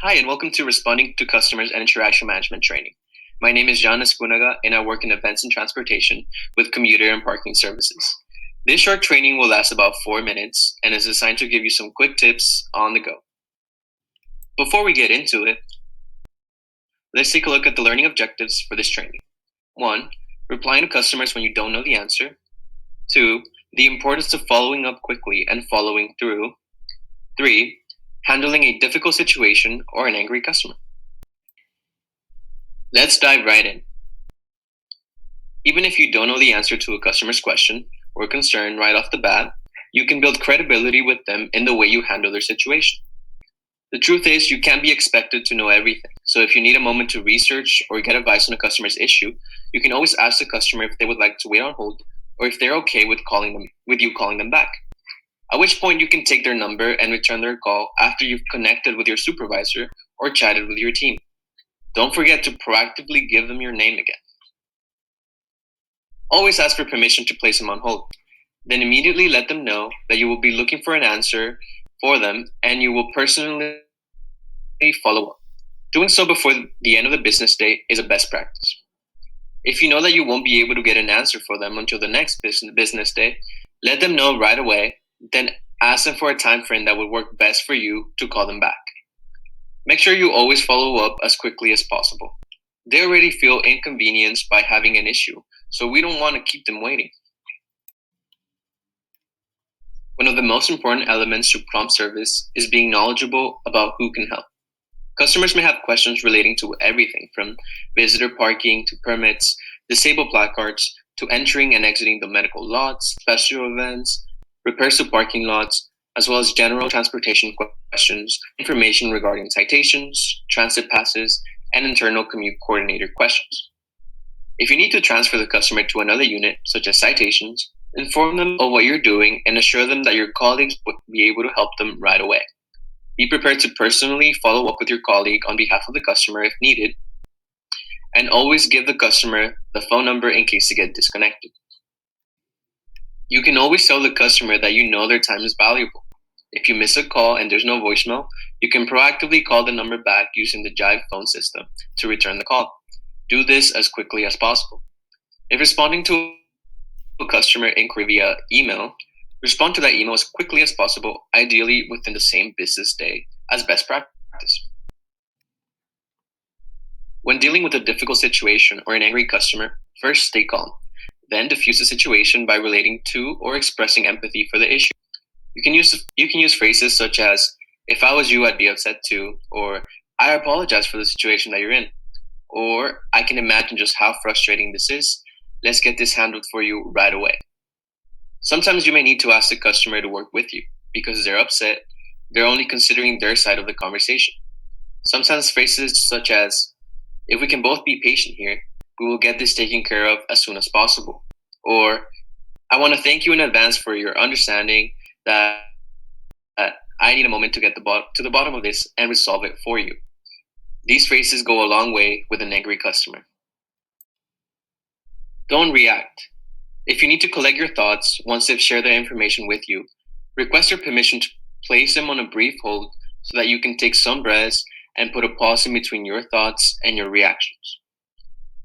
Hi, and welcome to Responding to Customers and Interaction Management Training. My name is John Escunaga, and I work in events and transportation with commuter and parking services. This short training will last about 4 minutes and is designed to give you some quick tips on the go. Before we get into it, let's take a look at the learning objectives for this training. 1. Replying to customers when you don't know the answer. 2. The importance of following up quickly and following through. 3. Handling a difficult situation or an angry customer. Let's dive right in. Even if you don't know the answer to a customer's question or concern right off the bat, you can build credibility with them in the way you handle their situation. The truth is, you can't be expected to know everything. So if you need a moment to research or get advice on a customer's issue, you can always ask the customer if they would like to wait on hold or if they're okay with you calling them back. At which point you can take their number and return their call after you've connected with your supervisor or chatted with your team. Don't forget to proactively give them your name again. Always ask for permission to place them on hold. Then immediately let them know that you will be looking for an answer for them and you will personally follow up. Doing so before the end of the business day is a best practice. If you know that you won't be able to get an answer for them until the next business day, let them know right away, then ask them for a time frame that would work best for you to call them back. Make sure you always follow up as quickly as possible. They already feel inconvenienced by having an issue, so we don't want to keep them waiting. One of the most important elements to prompt service is being knowledgeable about who can help. Customers may have questions relating to everything from visitor parking to permits, disabled placards, to entering and exiting the medical lots, special events, repairs to parking lots, as well as general transportation questions, information regarding citations, transit passes, and internal commute coordinator questions. If you need to transfer the customer to another unit, such as citations, inform them of what you're doing and assure them that your colleagues will be able to help them right away. Be prepared to personally follow up with your colleague on behalf of the customer if needed, and always give the customer the phone number in case they get disconnected. You can always tell the customer that you know their time is valuable. If you miss a call and there's no voicemail, you can proactively call the number back using the Jive phone system to return the call. Do this as quickly as possible. If responding to a customer inquiry via email, respond to that email as quickly as possible, ideally within the same business day as best practice. When dealing with a difficult situation or an angry customer, first stay calm. Then diffuse the situation by relating to or expressing empathy for the issue. You can use phrases such as, "If I was you, I'd be upset too," or "I apologize for the situation that you're in," or "I can imagine just how frustrating this is. Let's get this handled for you right away." Sometimes you may need to ask the customer to work with you because they're upset. They're only considering their side of the conversation. Sometimes phrases such as, "If we can both be patient here, we will get this taken care of as soon as possible," or "I want to thank you in advance for your understanding that I need a moment to get to the bottom of this and resolve it for you." These phrases go a long way with an angry customer. Don't react. If you need to collect your thoughts once they've shared their information with you, request their permission to place them on a brief hold so that you can take some breaths and put a pause in between your thoughts and your reactions.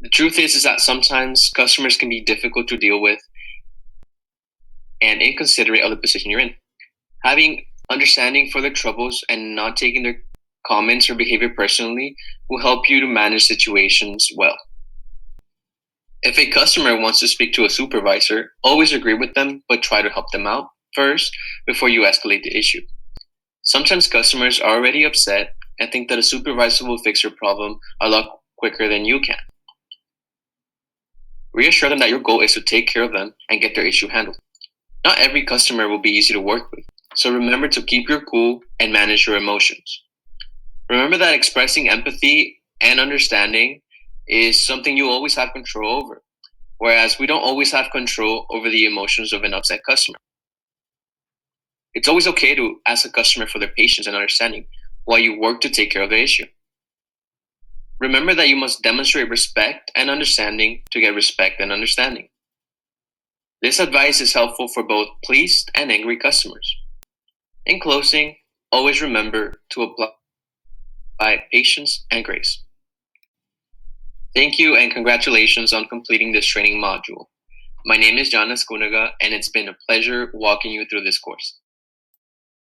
The truth is that sometimes customers can be difficult to deal with and inconsiderate of the position you're in. Having understanding for their troubles and not taking their comments or behavior personally will help you to manage situations well. If a customer wants to speak to a supervisor, always agree with them, but try to help them out first before you escalate the issue. Sometimes customers are already upset and think that a supervisor will fix your problem a lot quicker than you can. Reassure them that your goal is to take care of them and get their issue handled. Not every customer will be easy to work with, so remember to keep your cool and manage your emotions. Remember that expressing empathy and understanding is something you always have control over, whereas we don't always have control over the emotions of an upset customer. It's always okay to ask a customer for their patience and understanding while you work to take care of the issue. Remember that you must demonstrate respect and understanding to get respect and understanding. This advice is helpful for both pleased and angry customers. In closing, always remember to apply by patience and grace. Thank you and congratulations on completing this training module. My name is Jonas Kunaga, and it's been a pleasure walking you through this course.